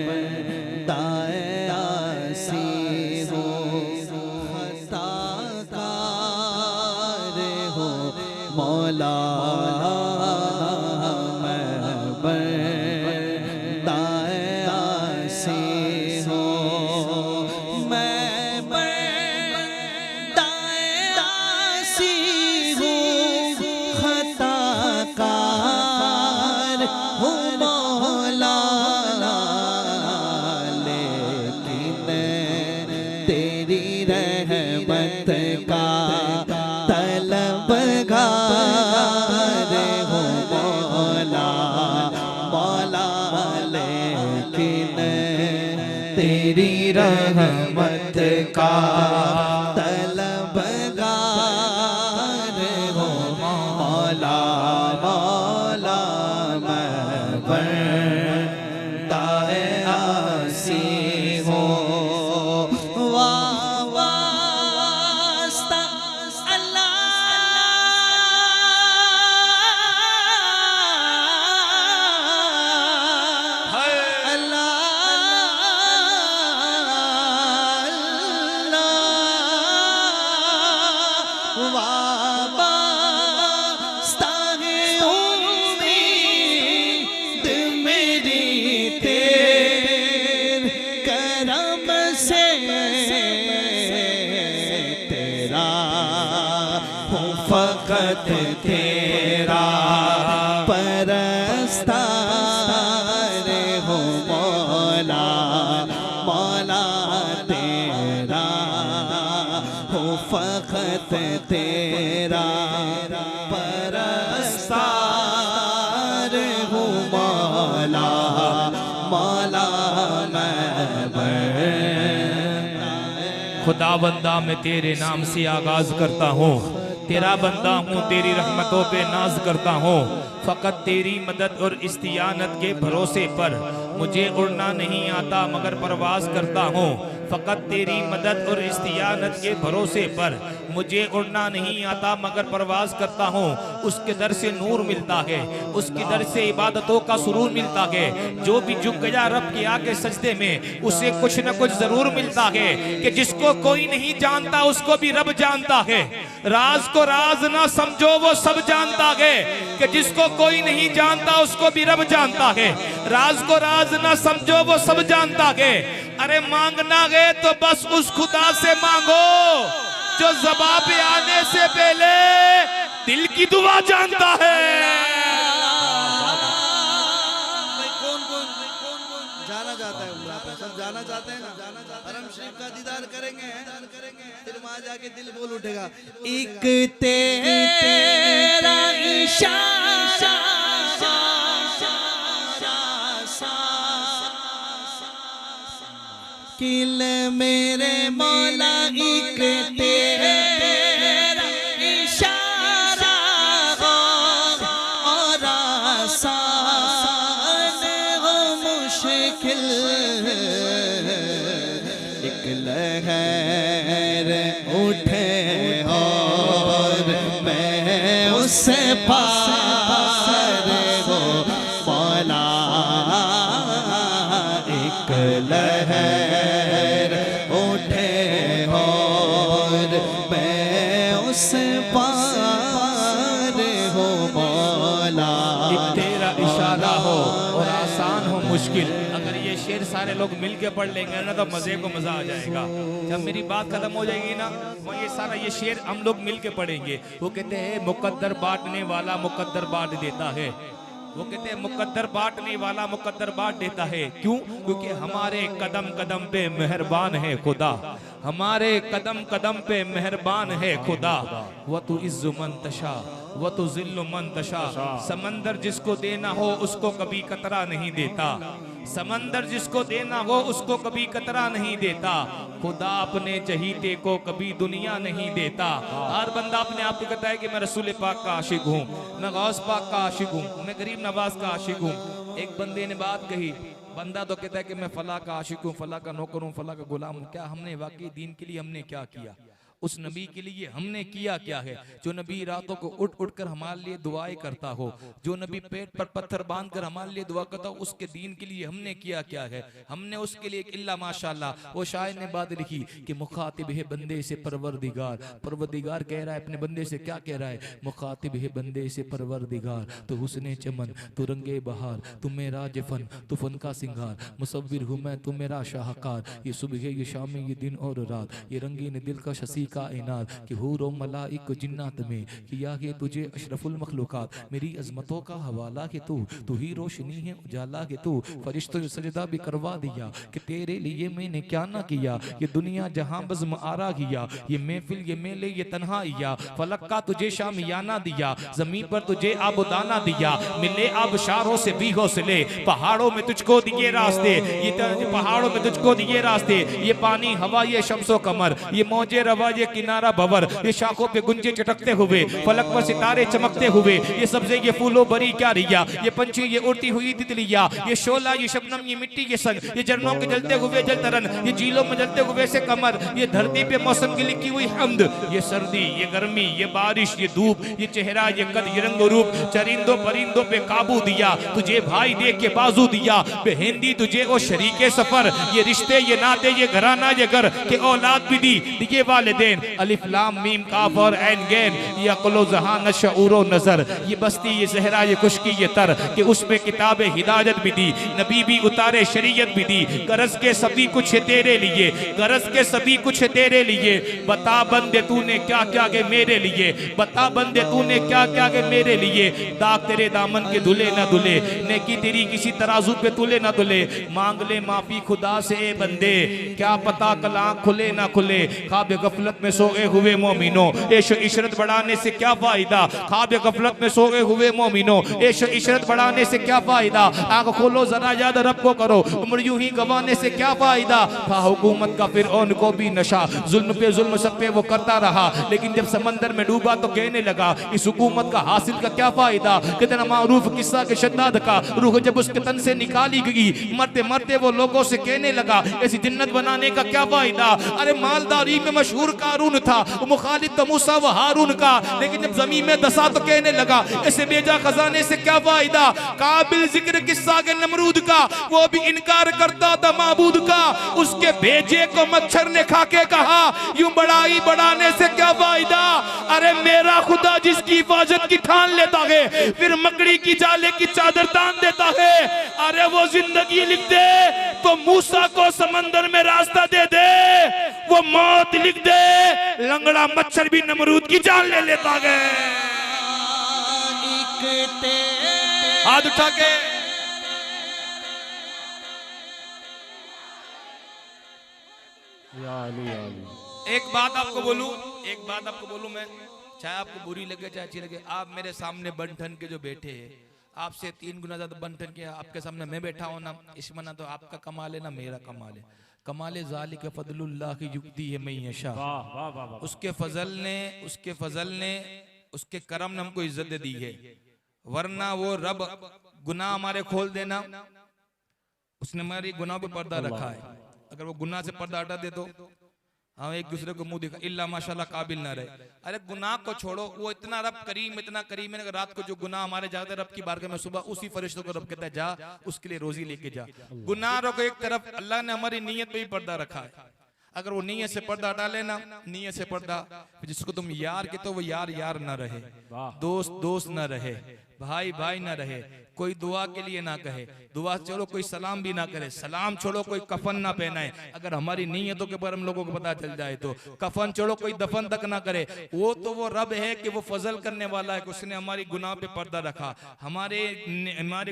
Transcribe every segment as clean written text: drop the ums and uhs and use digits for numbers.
बंदाए आसी हो, खताकार हो मौला। तेरी रहमत का तलबगार हो मौला, मौला मैं बंदाए आसी हो। वास्ता अल्लाह फकत तेरा परस्तार हो मौला, मौला तेरा हो फकत तेरा परस्तार हो मौला, मौला खुदा बंदा मैं तेरे नाम से आगाज करता हूँ, तेरा बंदा हूँ, तेरी रहमतों पे नाज करता हूँ। फ़कत तेरी मदद और इस्तियानत के भरोसे पर मुझे उड़ना नहीं आता मगर परवाज़ करता हूँ। फ़कत तेरी मदद और इस्तियानत के भरोसे पर मुझे उड़ना नहीं आता मगर परवाज़ करता हूँ। उसके दर से नूर मिलता है, उसके दर से इबादतों का सुरूर मिलता है। जो भी झुक गया रब के आगे सजदे में उसे कुछ न कुछ ज़रूर मिलता है कि जिसको कोई नहीं जानता उसको भी रब जानता है। राज को राज ना समझो वो सब जानता है कि जिसको कोई नहीं जानता उसको भी रब जानता है। राज को राज ना समझो वो सब जानता है। अरे मांगना है तो बस उस खुदा से मांगो जो जवाब आने से पहले दिल की दुआ जानता है। जाना चाहता है उम्रा पे, सब जाना चाहते हैं ना, हरम शरीफ का दीदार करेंगे, फिर वहां जाके दिल बोल उठेगा। एक तेरा इशारा किल मेरे मौला, एक तेरा इशारा और आसान हो मुश्किल। एक लहर उठे और मैं उससे पार हो मौला, एक लहर उठे और मैं उससे पार हो मौला। एक तेरा इशारा हो और आसान हो मुश्किल। अगर ये शेर सारे लोग मिल के पढ़ लेंगे ना तो मजे को मजा आ जाएगा। जब मेरी बात खत्म हो जाएगी ना वो ये सारा ये शेर हम लोग मिल के पढ़ेंगे। वो कहते हैं मुकद्दर बांटने वाला मुकद्दर बांट देता है। वो कहते हैं मुकद्दर बांटने वाला मुकद्दर बांट देता है। क्यों? क्योंकि हमारे कदम कदम पे मेहरबान है खुदा, हमारे कदम कदम पे मेहरबान है खुदा। व तु इज़्ज़ु मन तशा व तु ज़िल्लु मन तशा। समंदर जिसको देना हो उसको कभी कतरा नहीं देता, समंदर जिसको देना हो उसको कभी कतरा नहीं देता। खुदा अपने चहीते को कभी दुनिया नहीं देता। हर बंदा अपने आप को कहता है कि मैं रसूल पाक का आशिक हूँ, मैं गौस पाक का आशिक हूँ, मैं गरीब नवाज का आशिक हूँ। एक बंदे ने बात कही, बंदा तो कहता है कि मैं फला का आशिक हूँ, फला का नौकर हूँ, फला का गुलाम हूँ। क्या हमने वाकई दीन के लिए हमने क्या किया? उस नबी के लिए हमने किया क्या है? जो नबी रातों को उठ उठ कर हमारे लिए दुआएं करता हो, जो नबी पेट पर पत्थर बांध कर हमारे लिए दुआ करता हो, उसके दीन के लिए हमने किया क्या है? हमने उसके लिए इल्ला माशाअल्लाह। वो शायर ने बात लिखी कि मुखातिब है बंदे से परवरदिगार। परवरदिगार कह रहा है अपने बंदे से, क्या कह रहा है? मुखातिब है बंदे से परवरदिगार, तो हुस्ने चमन, तो रंगे बहार, तू मेरा जफन, तू फन का सिंगार, मुसव्विर हूँ मैं, तू मेरा शाहकार। ये सुबह ये शाम ये दिन और रात, ये रंगीन दिल का शसी का इनार, कि हूर और मलाइक जिन्नात में किया है तुझे अशरफुल मखलूकात। मेरी अजमतों का हवाला के तू ही रोशनी है उजाला के तू, फरिश्तों सजदा भी करवा दिया कि तेरे लिए मैंने क्या ना किया। ये दुनिया जहां बज़्म आरा किया, ये महफिल ये मेले ये तन्हाइया, फलक का तुझे शामियाना दिया, जमीन पर तुझे आबुदाना दिया। मिले आबशारों से भी हौसले, पहाड़ों में तुझको दिए रास्ते, ये पहाड़ों में तुझको दिए रास्ते। ये पानी हवा ये शम्सो कमर, ये मौजे रवा ये किनारा भवर, ये शाखों पे गुंजे चटकते हुए, फलक पर सितारे चमकते हुए, ये सब्जे ये फूलों भरी क्या रिया, ये पंछी ये उड़ती हुई तितलिया, ये शोला ये शबनम ये मिट्टी के संग, ये झरनों के जलते हुए जल तरन, ये झीलों में जलते हुए से कमर, ये धरती पे मौसम की लिखी हुई हम्द, ये सर्दी ये गर्मी ये बारिश ये धूप, ये चेहरा ये कद ये रंग रूप। चरिंदों परिंदों पे काबू दिया, तुझे भाई देख के बाजू दिया, बेहिंदी तुझे ओ शरीके सफर, ये रिश्ते ये नाते ये घराना ये घर के औलाद भी दी दिए वालिदैन। अलिफ लाम मीम काफ और ऐन गैन, ये अक्लो जहां नशऊरो नजर, ये बस्ती ये सहरा ये खुशकी ये तर, कि उसमें किताब हिदायत भी दी, नबी भी उतारे शरीयत भी दी। गरज के सभी कुछ है तेरे लिए, गरज के सभी कुछ है तेरे लिए, बता बंदे तूने क्या क्या के मेरे लिए, बता बंदे तूने क्या क्या के मेरे लिए। दाग तेरे दामन के धुले ना धुले, नेकी तेरी किसी तराजू पे तुले ना तुले। मांग ले माफी खुदा से ए बंदे, क्या पता कल आँख खुले ना खुले। ख्वाब गफलत में सोए हुए मोमिनो, ऐश इशरत बढ़ाने से क्या फायदा। ख्वाब गफलत में सोए हुए मोमिनो, ऐश इशरत बढ़ाने से क्या फायदा। आँख खोलो जरा याद रब को करो, उम्र यूं ही गवाने से क्या फायदा। था हुकूमत का फिर उनको भी नशा, जुल्म पे जुल्म सब पे वो करता रहा, लेकिन जब समंदर में डूबा तो कहने लगा इस हुकूमत का हासिल का क्या फायदा। कितना मारूफ किस्सा के शद्दाद का, रूह जब उसके तन से निकाली गई, मरते मरते वो लोगों से कहने लगा ऐसी जिन्नत बनाने का क्या फायदा। अरे मालदारी में मशहूर कारून था, मुखालिफ तो मूसा व हारून का, लेकिन जब जमीन में दसा तो कहने लगा ऐसे बेजा खजाने से क्या फायदा। काबिल जिक्र किस्सा के नमरूद का, वो भी इनकार करता था माबूद का, उसके भेजे को मच्छर ने खा के कहा यूं बड़ाई बढ़ाने से क्या फायदा। अरे मेरा खुदा जिसकी हिफाजत की ठान लेता है, फिर मकड़ी की जाले की चादर तान देता है। अरे वो जिंदगी लिख दे तो मूसा को समंदर में रास्ता दे दे, वो मौत लिख दे लंगड़ा मच्छर भी नमरूद की जान ले लेता है। हाथ उठा के एक बात आपको बोलूं मैं, चाहे आपको बुरी लगे चाहे अच्छी लगे, आप मेरे सामने बन के जो बैठे हैं, आपसे 3 गुना ज्यादा बन के आपके सामने मैं बैठा हूं ना, इसमें ना तो आपका कमाल है ना मेरा कमाल है। कमाल ज़ालिक फदलुल्लाह की युक्ति है मैं यशा, उसके फजल ने उसके करम ने हमको इज्जत दे दी है। वरना वो रब गुनाह हमारे खोल देना, उसने हमारी गुनाह पे पर्दा रखा है। अगर वो गुनाह से पर्दा हटा दे तो हम एक दूसरे को मुंह दिखा इल्ला माशाल्लाह काबिल ना रहे। अरे गुनाह को छोड़ो, वो इतना करीम है, रात को जो गुनाह हमारे जाते रब की बारगाह में, सुबह उसी फरिश्तों को रब कहता है जा उसके लिए रोजी लेके जा। गुनाह को एक तरफ, अल्लाह ने हमारी नीयत पे भी पर्दा रखा है। अगर वो नीयत से पर्दा हटा लेना, नीयत से पर्दा, जिसको तुम यार कहते हो वो यार ना रहे, दोस्त ना रहे, भाई ना रहे, कोई दुआ के लिए ना कहे, दुआ छोड़ो कोई सलाम भी ना करे, सलाम छोड़ो कोई कफन ना पहनाए। अगर हमारी नीयतों के बारे में लोगों को पता चल जाए तो कफन छोड़ो कोई दफन तक ना करे। वो तो वो रब है कि वो फजल करने वाला है कि उसने हमारी गुनाह पे पर्दा रखा, हमारे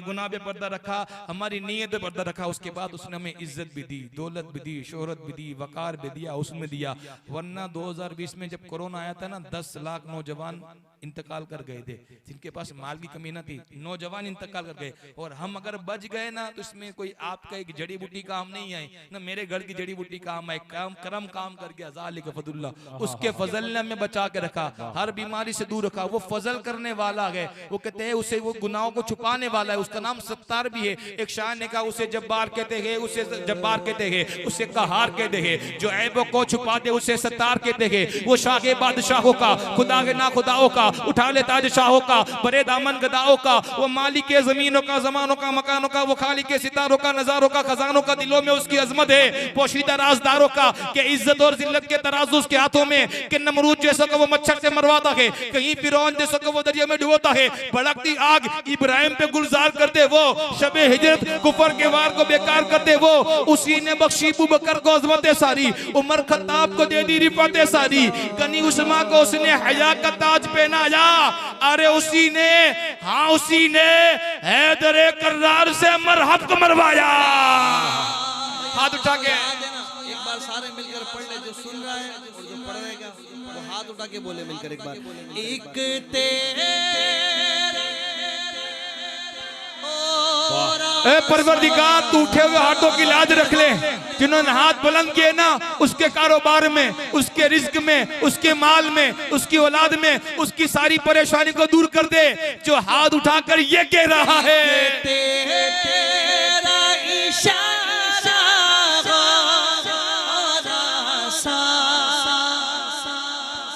गुनाह पे पर्दा रखा, हमारी नीयत पे पर्दा रखा। उसके बाद उसने हमें इज्जत भी दी, दौलत भी दी, शोहरत भी दी, वकार भी दिया, उसमें दिया। वरना 2020 में जब कोरोना आया था ना, 10 लाख नौजवान इंतकाल कर गए थे, जिनके पास माल की कमी न थी, नौजवान इंतकाल कर गए। और हम अगर बच गए ना तो इसमें कोई आपका एक जड़ी बूटी काम नहीं आई ना, मेरे घर की जड़ी बूटी काम आई, काम करम काम कर गया, ज़ालिक फज़लुल्लाह, उसके फजल ने हमें बचा के रखा, हर बीमारी से दूर रखा। वो फजल करने वाला है, वो कहते हैं उसे वो गुनाहों को छुपाने वाला है, उसका नाम सत्तार भी है। एक शायर ने कहा उसे जब्बार कहते हैं, उसे जब्बार कहते हैं, उसे कहार कहते हैं, जो ऐबों को छुपा दे उसे सत्तार कहते हैं। वो शाह बादशाहों का, खुदा के ना खुदाओं का, उठा ले ताज शाहों का, बरे दामन गदाओं का, वो मालिक के जमीनों का, जमानों का, मकानों का, वो खालिक के सितारों का, नजारों का, खजानों का, दिलों में उसकी अजमत है, पोशीदा राजदारों का, कि इज्जत और जिल्लत के तराजू उसके हाथों में, कि नमरूद जैसा को वो मच्छर से मरवाता है, कहीं फिरौन जैसा को वो दरिया में डुबोता है, भड़कती आग इब्राहिम पे गुलजार करते वो, शबे हिजरत कुफर के वार को बेकार करते वो, उसी ने बख्शी अबू बकर को अजमत सारी, उमर खत्ताब को दे दी रिफत सारी, गनी उस्मा को उसने हया का ताज पहनाया, अरे उसी ने, हाँ उसी ने हैदर कर्रार से मरहब को मरवाया। हाथ उठा के एक बार सारे मिलकर पढ़ ले, जो सुन रहा है और जो पढ़ रहेगा वो हाथ उठा के बोले मिलकर एक बार, एक तेरे ए परवरदिगार, तू उठे हुए हाथों की लाज रख ले, जिन्होंने हाथ बुलंद किए ना, उसके कारोबार में, उसके रिज्क में, उसके माल में, उसकी औलाद में, उसकी सारी परेशानी को दूर कर दे। जो हाथ उठाकर ये कह रहा है, तेरा इशारा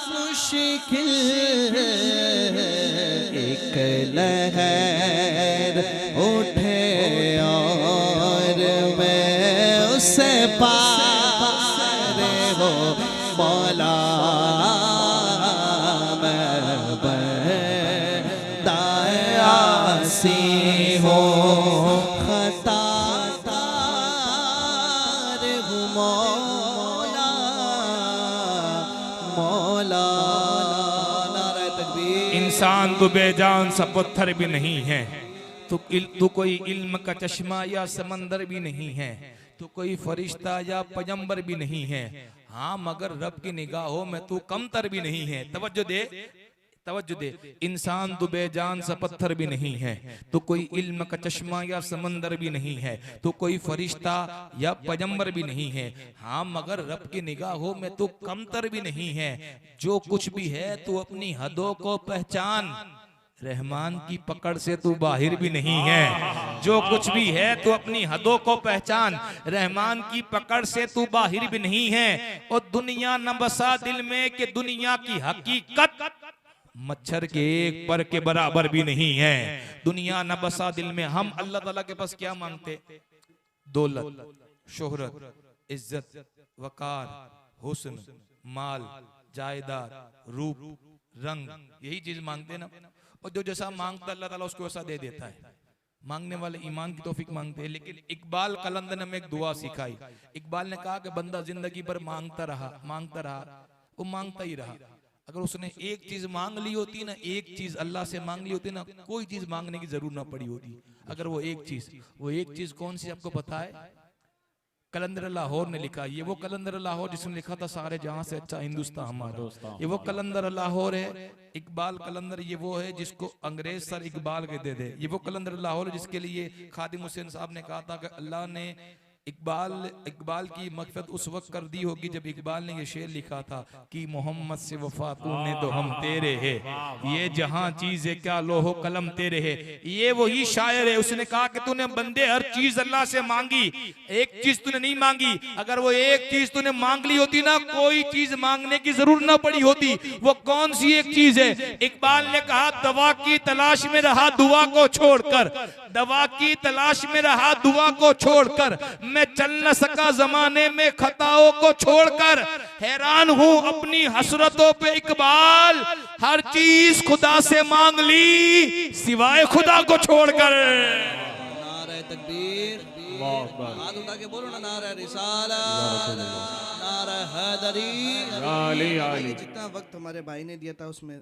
मुश्किल, एक लहर उठे और मैं उससे पार हो मौला, मैं बंदासी हो खता तार हूँ मौला, मौला। नारे तकबीर। इंसान तो बेजान सा पत्थर भी नहीं है, तू कोई इल्म का चश्मा या समंदर भी नहीं है, तू कोई फरिश्ता या पैगंबर भी नहीं है, हाँ मगर रब की निगाहों में तू कमतर भी नहीं है। तवज्जो दे, तवज्जो दे, इंसान तो बेजान सा पत्थर भी नहीं है, तो कोई इल्म का चश्मा या समंदर भी नहीं है, तो कोई फरिश्ता या पैगंबर भी नहीं है, हाँ मगर रब की निगाहों में तो कमतर भी नहीं है। जो कुछ भी है तू अपनी हदों को पहचान, रहमान की पकड़ से तू बाहिर भी नहीं है। जो कुछ भी है तू अपनी हदों को पहचान, रहमान की पकड़ से तू बाहिर भी नहीं है। और दुनिया न बसा दिल में कि दुनिया की हकीकत मच्छर के एक पर के बराबर भी नहीं है। दुनिया न बसा दिल में। हम अल्लाह ताला के पास क्या मांगते? दौलत, शोहरत, इज्जत, वकार, हुस्न, माल, जायदाद, रूप, रंग, यही चीज मांगते ना। और जो जैसा मांगता अल्लाह ताला उसको वैसा दे देता है। मांगने वाले ईमान की तौफीक मांगते हैं। लेकिन इकबाल कलंदर ने हमें एक दुआ सिखाई। इकबाल ने कहा कि बंदा जिंदगी भर मांगता रहा, वो मांगता ही रहा। अगर उसने एक चीज मांग ली होती ना, एक चीज अल्लाह से मांग ली होती ना, कोई चीज मांगने की जरूरत ना पड़ी होती। अगर वो एक चीज कौन सी आपको पता है? कलंदर लाहौर ने लिखा। ये वो कलंदर लाहौर जिसने लिखा था सारे जहां से अच्छा हिंदुस्तान हमारा, ये वो कलंदर लाहौर है। इकबाल कलंदर ये वो है जिसको अंग्रेज सर इकबाल कहते थे। ये वो कलंदर लाहौर जिसके लिए खादिम हुसैन साहब ने कहा था कि अल्लाह ने इकबाल की मग़फ़िरत उस वक्त कर दी होगी जब इकबाल ने ये शेर लिखा था कि मोहम्मद से वफा तूने तो हम तेरे है, ये जहां चीज है क्या लोहो कलम तेरे है। ये वही शायर है, उसने कहा कि तूने बंदे हर चीज अल्लाह से मांगी, एक चीज तूने नहीं मांगी। अगर वो एक चीज तूने मांग ली होती ना, कोई चीज मांगने की जरूरत ना पड़ी होती। वो कौन सी एक चीज है? इकबाल ने कहा दवा की तलाश में रहा दुआ को छोड़कर, दवा की तलाश में रहा दुआ को छोड़कर, मैं चल न सका जमाने में खताओं को छोड़कर। हैरान हूं अपनी हसरतों पे इकबाल, हर चीज खुदा से मांग ली सिवाय खुदा को छोड़कर। नारे तकबीर, हाथ उठा के बोलो ना, नारे रिसालत, नारे हैदरी। जितना वक्त हमारे भाई ने दिया था उसमें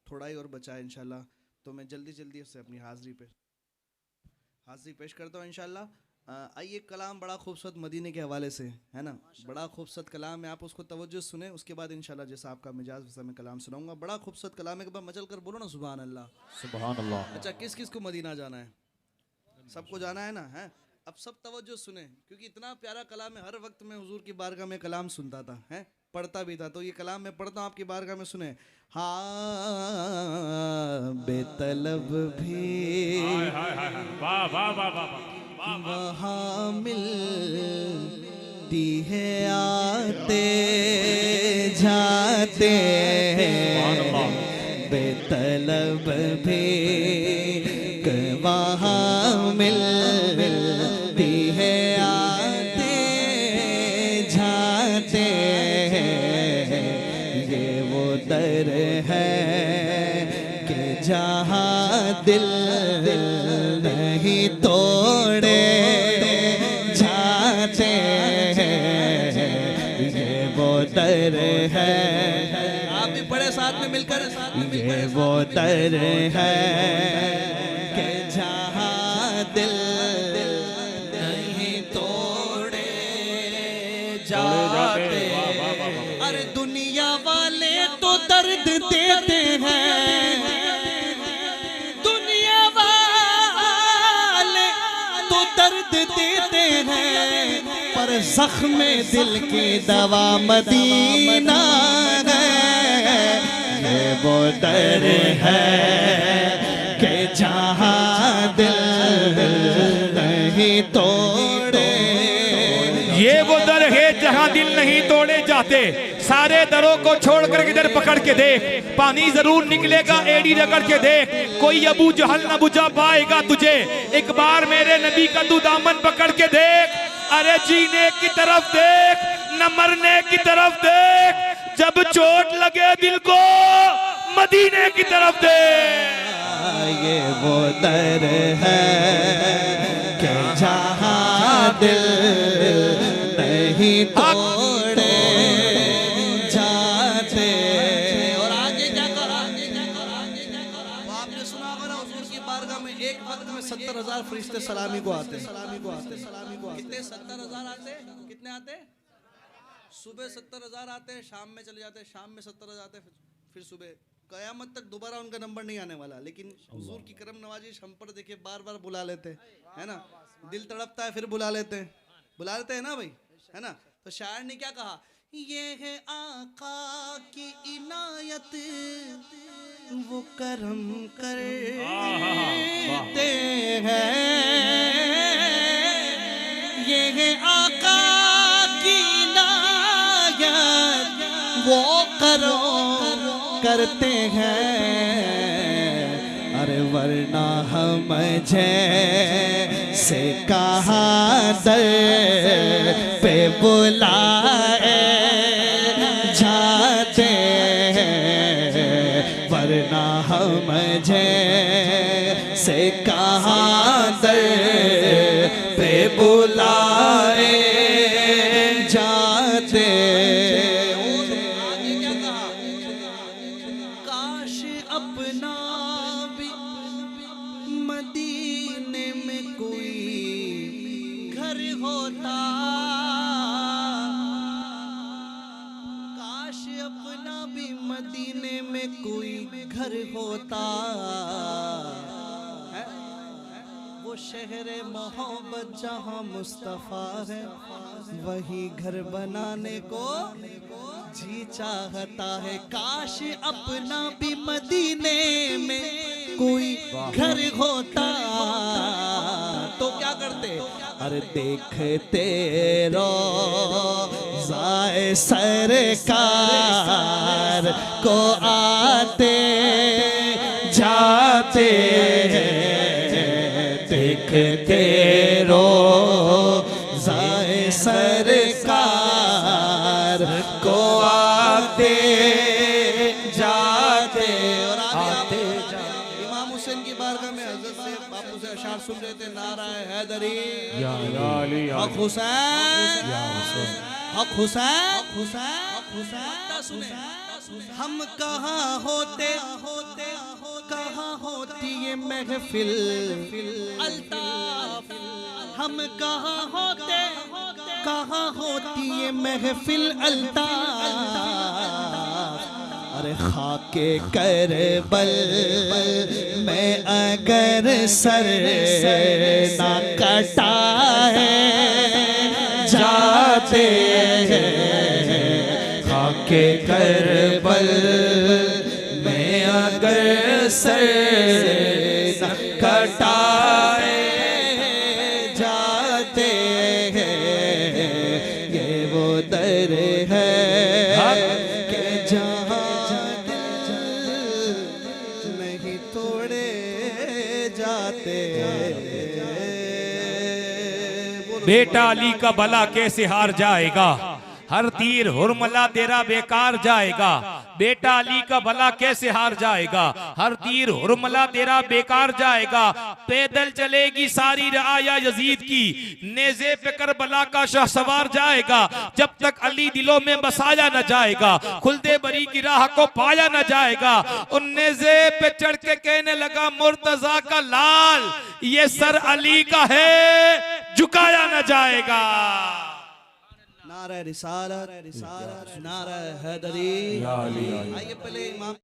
थोड़ा ही और बचा है इंशाल्लाह, तो मैं जल्दी जल्दी उससे अपनी हाजिरी पेश करता हूँ इंशाल्लाह। आइए, कलाम बड़ा खूबसूरत मदीने के हवाले से है ना, बड़ा खूबसूरत कलाम है, आप उसको तवज्जो सुने, उसके बाद इंशाल्लाह जैसा आपका मिजाज वैसा मैं कलाम सुनाऊंगा। बड़ा खूबसूरत कलाम है, एक बार मचल कर बोलो ना सुभान अल्लाह। सुभान अल्लाह। अच्छा, किस किस को मदीना जाना है? सबको जाना है ना, है? अब सब तवज्जो सुने, क्योंकि इतना प्यारा कलाम है। हर वक्त मैं हुजूर की बारगाह में कलाम सुनता था, है, पढ़ता भी था, तो ये कलाम मैं पढ़ता हूँ आपकी बारगाह में, सुने। हाँ बेतलब भी वाह वाह वाह वाह वहाँ मिलती है, आते जाते बेतलब भी वहाँ मिलती है, आते जाते ये वो दर है कि जहाँ दिल नहीं तोड़े जाते ये वो दर है। आप भी पढ़े साथ में मिलकर, ये वो दर है कि जहाँ दिल नहीं तोड़े जाते। अरे दुनिया वाले तो दर्द देते हैं, दुनिया वाले तो दर्द देते हैं, पर जख्म दिल की दवा मदीना है। ये वो दर है कि जहाँ दिल नहीं तोड़े, ये वो दर है जहाँ दिल नहीं तोड़े जाते। सारे दरों को छोड़कर किधर पकड़ के देख, पानी जरूर निकलेगा एड़ी रगड़ के देख, कोई अबू जहल न बुझा पाएगा तुझे, एक बार मेरे नबी का तू दामन पकड़ के देख। अरे जीने की तरफ देख, न मरने की तरफ देख, जब चोट लगे दिल को मदीने की तरफ देख। ये वो दर है कि जहाँ दिल नहीं तोड़े जाते। और आगे जाकर आपने सुना होगा ना, हुजूर की बारगाह में एक वक्त में 70,000 फरिश्ते सलामी को आते, सलामी को आते, सलामी को आते। कितने? 70,000 आते। कितने आते? सुबह 70,000 आते हैं, शाम में चले जाते हैं, शाम में 70,000 आते हैं, फिर सुबह। कयामत तक दोबारा उनका नंबर नहीं आने वाला, लेकिन हुजूर की करम नवाजी हम पर देखिए बार बार बुला लेते है ना, दिल तड़पता है फिर बुला लेते हैं ना भाई, है ना। तो शायर ने क्या कहा, ये है आका की इनायत वो करम करते हैं, ये है आका की इनायत वो करम करते हैं। अरे वरना हम जैसे कहाँ दर पे बुलाए जाते हैं, वरना हम जैसे कहाँ दर पे बुलाए जाते। अपना भी मदीने में कोई घर होता, काश अपना भी मदीने में कोई घर होता है। वो शहर मोहब्बत जहाँ मुस्तफ़ा है, वही घर बनाने को जी चाहता है। काश अपना भी मदीने में कोई घर होता, तो क्या करते? अरे देखते रोज़ाए सरकार को आते जाते, देखते रोज़ाए सरकार को आते जाते। और आते जाते इमाम हुसैन की बारगाह में हज़रत से बापू से अशार सुन रहे थे, नाराए हैदरी हक हुसैन, हक हुसैन, हुसैन। हम कहाँ होते कहाँ होती ये महफिल, अल्ताफ हम कहाँ होते, कहाँ होती ये महफिल अल्ताफ। अरे खाके करबल में अगर सर ना कटा है जाते हैं, खाके करबल में अगर सर न कटाए जाते हैं, ये वो दर है कि जहाँ नहीं तोड़े जाते। बेटा अली का भला कैसे हार जाएगा, हर तीर हुरमला तेरा बेकार जाएगा। बेटा अली का भला कैसे हार जाएगा, हर तीर हुरमला तेरा बेकार जाएगा। पैदल चलेगी सारी रआया यजीद की, नेज़े पे करबला का शहसवार जाएगा। जब तक अली दिलों में बसाया न जाएगा, खुलदे बरी की राह को पाया न जाएगा। उन नेज़े पे चढ़ के कहने लगा मुर्तजा का लाल, ये सर अली का है, झुकाया न जाएगा। नारा रिसालत, नारा हैदरी। आइए पहले इमाम